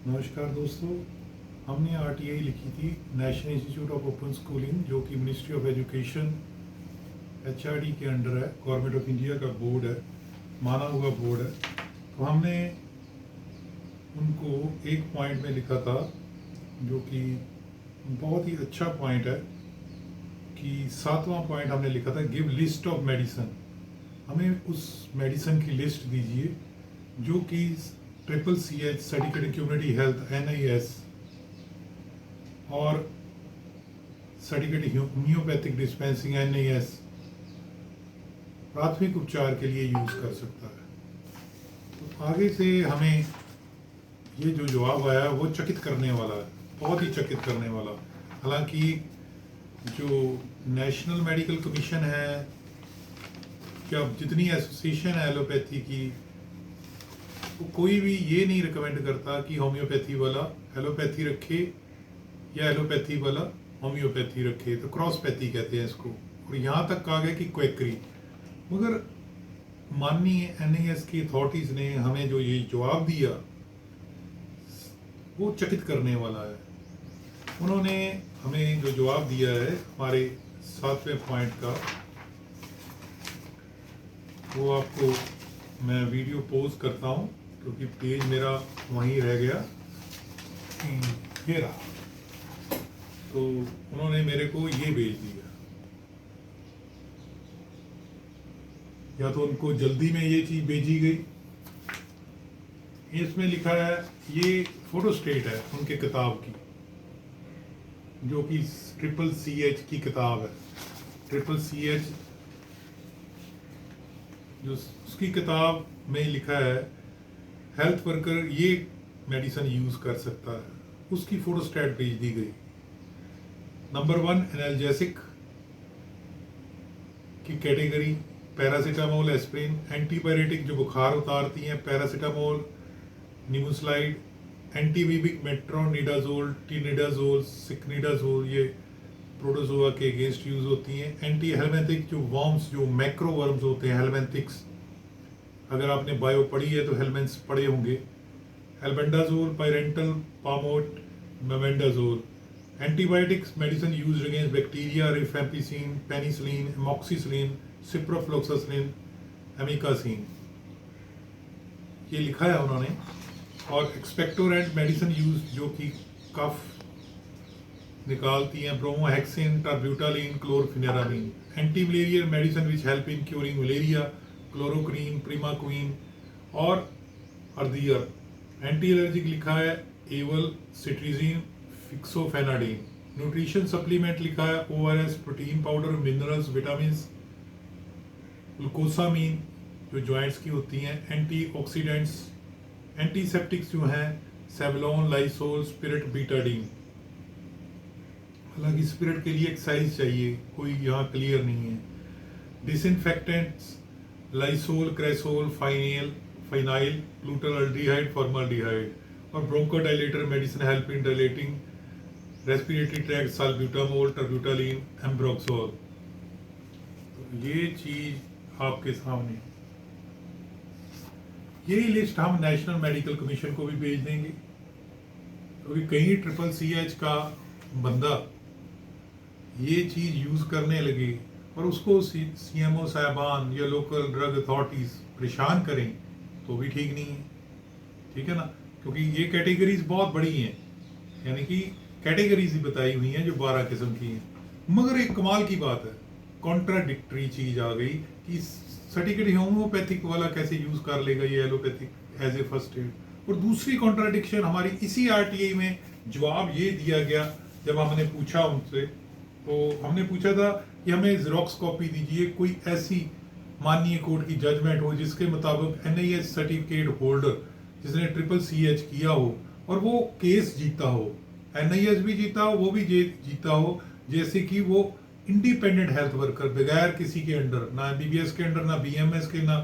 नमस्कार दोस्तों, हमने आरटीआई लिखी थी national institute of open schooling, जो कि मिनिस्ट्री ऑफ एजुकेशन एचआरडी के अंडर है, गवर्नमेंट ऑफ इंडिया का बोर्ड है, माना हुआ बोर्ड है। तो हमने उनको एक पॉइंट में लिखा था जो कि बहुत ही अच्छा पॉइंट है कि 7वां पॉइंट हमने लिखा था, गिव लिस्ट ऑफ मेडिसिन। हमें उस मेडिसिन की लिस्ट दीजिए जो कि CCH certificate community health NIOS और सर्टिफिकेट होम्योपैथिक डिस्पेंसिंग NIS प्राथमिक उपचार के लिए यूज कर सकता है। तो आगे से हमें ये जो जवाब आया वो चकित करने वाला है, बहुत ही चकित करने वाला। हालांकि जो नेशनल मेडिकल कमीशन है या जितनी एसोसिएशन है एलोपैथी की, तो कोई भी ये नहीं रिकमेंड करता कि होम्योपैथी वाला एलोपैथी रखे या एलोपैथी वाला होम्योपैथी रखे, तो क्रॉसपैथी कहते हैं इसको। और यहाँ तक कहा गया कि क्वेकरी, मगर माननीय NIS की अथॉरिटीज़ ने हमें जो ये जवाब दिया वो चकित करने वाला है। उन्होंने हमें जो जवाब दिया है हमारे 7वें पॉइंट का, वो आपको मैं वीडियो पोस्ट करता हूँ क्योंकि पेज मेरा वहीं रह गया, ये रहा। तो उन्होंने मेरे को ये भेज दिया, या तो उनको जल्दी में ये चीज़ भेजी गई। इसमें लिखा है, ये फोटो स्टेट है उनके किताब की, जो कि CCH की किताब है। CCH जो उसकी किताब में लिखा है हेल्थ वर्कर ये मेडिसिन यूज कर सकता है, उसकी फोटोस्टैट भेज दी गई। नंबर 1 एनाल्जेसिक की कैटेगरी, पैरासीटामोल, एस्प्रिन। एंटीबायोटिक जो बुखार उतारती हैं, पैरासीटामोल, निमोस्लाइड। एंटीबीबिक मेट्रोनिडाजोल, टीनिडाजोल, सिक्निडाजोल, ये प्रोटोजोआ के अगेंस्ट यूज होती हैं। एंटी हेलमेंथिक जो वर्म्स, जो मैक्रो वर्म्स होते हैं, हेलमेंथिक्स, अगर आपने बायो पढ़ी है तो हेलमेंट्स पढ़े होंगे। Albendazole, pyrantel, pamoate, mebendazole. Antibiotics medicine used against bacteria, rifampicin, penicillin, amoxicillin, ciprofloxacin, amikacin, ये लिखा है उन्होंने। और एक्सपेक्टोरेंट मेडिसिन यूज जो कि कफ निकालती हैं, bromhexine, टर्ब्यूटालिन, क्लोरफिनेरामिन। Anti malarial medicine which help in curing malaria, chloroquine, प्रीमाक्वीन और अर्दियर। एंटी एलर्जिक लिखा है एवल, सिट्रीजिन, फिक्सोफेनाडिन। न्यूट्रिशन सप्लीमेंट लिखा है ORS, protein powder, minerals, vitamin, glucosamine जो जॉइंट्स की होती हैं। एंटीऑक्सीडेंट्स, एंटीसेप्टिक्स जो हैं सेवलोन, लाइसोल, स्पिरिट, बीटाडीन। हालांकि स्पिरिट के लिए एक्साइज चाहिए, कोई यहाँ क्लियर नहीं है। Disinfectants Lysol, cresol, फाइनाइल, ग्लूटाल्डिहाइड, formaldehyde. और bronchodilator medicine help in dilating respiratory tract, salbutamol, terbutaline, ambroxol. तो ये चीज आपके सामने, यही लिस्ट हम नेशनल मेडिकल कमीशन को भी भेज देंगे, क्योंकि कहीं CCH का बंदा ये चीज यूज करने लगे और उसको CMO साहबान या लोकल ड्रग अथॉरिटीज परेशान करें तो भी ठीक नहीं है, ठीक है ना। क्योंकि ये कैटेगरीज बहुत बड़ी हैं, यानी कि कैटेगरीज ही बताई हुई हैं जो 12 किस्म की हैं। मगर एक कमाल की बात है, कॉन्ट्राडिक्टरी चीज आ गई कि सर्टिफिकेट होम्योपैथिक वाला कैसे यूज कर लेगा ये allopathic as a first aid. और दूसरी कॉन्ट्राडिक्शन हमारी इसी RTI में जवाब ये दिया गया, जब हमने पूछा उनसे, तो हमने पूछा था कि हमें ज़ेरॉक्स कॉपी दीजिए, कोई ऐसी माननीय कोर्ट की जजमेंट हो जिसके मुताबिक NIS सर्टिफिकेट होल्डर जिसने CCH किया हो और वो केस जीता हो, NIS भी जीता हो, वो भी जीता हो, जैसे कि वो इंडिपेंडेंट हेल्थ वर्कर बगैर किसी के अंडर, ना MBBS के अंडर, ना BMS के, ना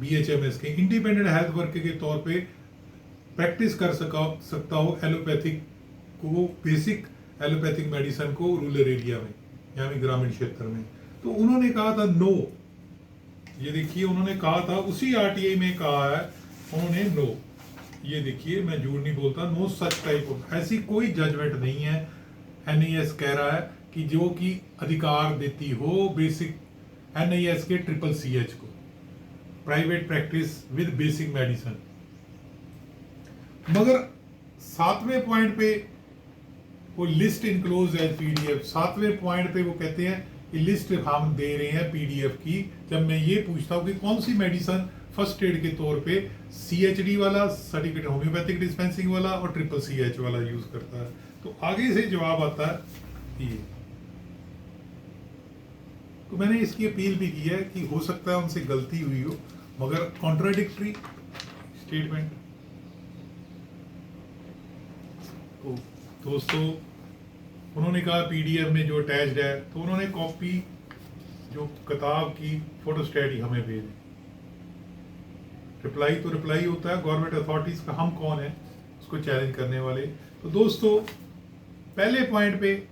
BHMS के, इंडिपेंडेंट हेल्थ वर्कर के तौर पे प्रैक्टिस कर सकता हो एलोपैथिक को, बेसिक एलोपैथिक मेडिसिन को रूरल एरिया में, यानी ग्रामीण क्षेत्र में। तो उन्होंने कहा था नो, ये देखिए उन्होंने कहा था, उसी RTI में कहा है उन्होंने नो। ये देखिए, मैं झूठ नहीं बोलता, नो सच टाइप ऑफ, ऐसी कोई जजमेंट नहीं है। एनआईएस कह रहा है कि जो कि अधिकार देती हो बेसिक एनआईएस के CCH को, private practice with basic medicine. मगर 7वें पॉइंट पे वो लिस्ट इनक्लोज एज पीडीएफ, 7वें पॉइंट पे वो कहते हैं कि लिस्ट हम दे रहे हैं पीडीएफ की। जब मैं ये पूछता हूँ कि कौन सी मेडिसिन फर्स्ट एड के तौर पे CHD वाला सर्टिफिकेट होम्योपैथिक डिस्पेंसिंग वाला और CCH वाला यूज करता है, तो आगे से जवाब आता है ये। तो मैंने इसकी अपील भी की है कि हो सकता है उनसे गलती हुई हो, मगर कॉन्ट्राडिक्टरी स्टेटमेंट। तो दोस्तों, उन्होंने कहा पीडीएफ में जो अटैच्ड है, तो उन्होंने कॉपी जो किताब की फोटोस्टेट ही हमें भेज दी। रिप्लाई तो रिप्लाई होता है गवर्नमेंट अथॉरिटीज का, हम कौन है उसको चैलेंज करने वाले। तो दोस्तों, पहले पॉइंट पे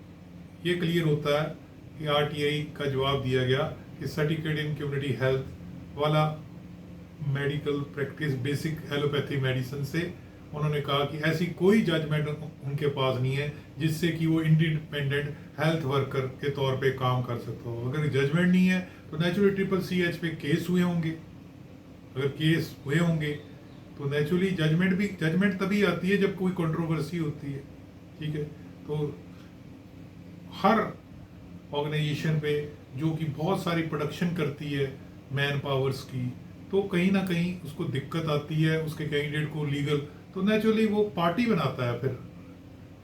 ये क्लियर होता है कि आरटीआई का जवाब दिया गया कि सर्टिफिकेट इन कम्युनिटी हेल्थ वाला medical practice basic allopathy medicine से उन्होंने कहा कि ऐसी कोई जजमेंट उनके पास नहीं है जिससे कि वो इंडिपेंडेंट हेल्थ वर्कर के तौर पे काम कर सकता हो। अगर जजमेंट नहीं है तो नेचुरली CCH पे केस हुए होंगे। अगर केस हुए होंगे तो नेचुरली जजमेंट तभी आती है जब कोई कंट्रोवर्सी होती है, ठीक है। तो हर ऑर्गेनाइजेशन पे जो कि बहुत सारी प्रोडक्शन करती है मैन पावर्स की, तो कहीं ना कहीं उसको दिक्कत आती है उसके कैंडिडेट को लीगल, तो नेचुरली वो पार्टी बनाता है फिर।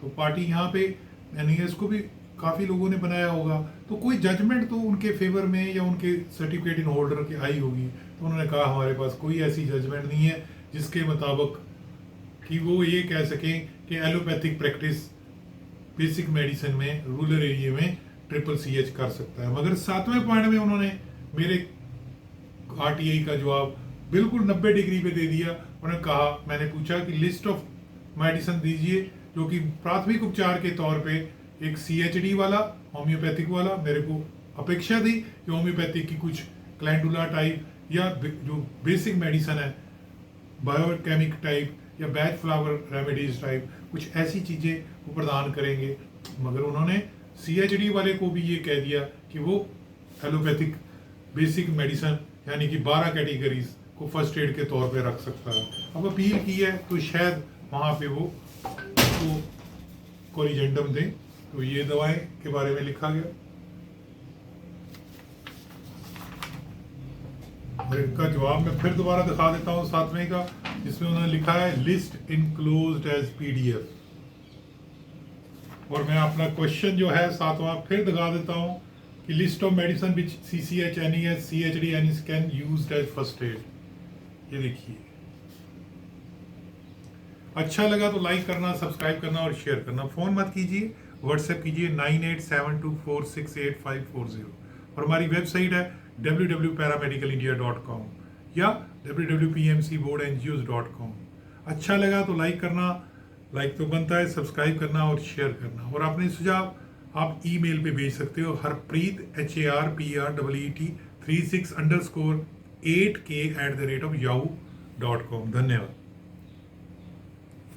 तो पार्टी यहाँ पे NIOS को भी काफ़ी लोगों ने बनाया होगा, तो कोई जजमेंट तो उनके फेवर में या उनके सर्टिफिकेट इन होल्डर की आई होगी। तो उन्होंने कहा हमारे पास कोई ऐसी जजमेंट नहीं है जिसके मुताबिक कि वो ये कह सकें कि एलोपैथिक प्रैक्टिस बेसिक मेडिसिन में रूरल एरिया में CCH कर सकता है। मगर 7वें पॉइंट में उन्होंने मेरे आरटीआई का जवाब बिल्कुल 90 डिग्री पे दे दिया। उन्होंने कहा, मैंने पूछा कि लिस्ट ऑफ मेडिसिन दीजिए जो कि प्राथमिक उपचार के तौर पे एक CHD वाला होम्योपैथिक वाला, मेरे को अपेक्षा थी कि होम्योपैथिक की कुछ कैलेंडुला टाइप या जो बेसिक मेडिसिन है बायोकेमिक टाइप या बैच फ्लावर रेमेडीज टाइप, कुछ ऐसी चीज़ें वो प्रदान करेंगे। मगर उन्होंने CHD वाले को भी ये कह दिया कि वो एलोपैथिक बेसिक मेडिसिन यानी कि 12 कैटेगरीज को फर्स्ट एड के तौर पे रख सकता है। अब अपील की है तो शायद वहाँ पे वो उसको कोरिजेंडम दें। तो ये दवाएं के बारे में लिखा गया और इनका जवाब मैं फिर दोबारा दिखा देता हूँ 7वें का, जिसमें उन्होंने लिखा है लिस्ट इनक्लोज्ड एज PDF। और मैं अपना क्वेश्चन जो है 7वां फिर दिखा देता हूँ कि list of medicine which CCH, NIOS, CHD, NIOS can used as first aid. ये देखिए, अच्छा लगा तो लाइक करना, सब्सक्राइब करना और शेयर करना। फ़ोन मत कीजिए, व्हाट्सएप कीजिए 9872468540 और हमारी वेबसाइट है www.paramedicalindia.com या www.pmcboardngios.com। अच्छा लगा तो लाइक करना, लाइक तो बनता है, सब्सक्राइब करना और शेयर करना। और अपने सुझाव आप ईमेल पे भेज सकते हो harpreet HARPREET 36_8k@yahoo.com। धन्यवाद।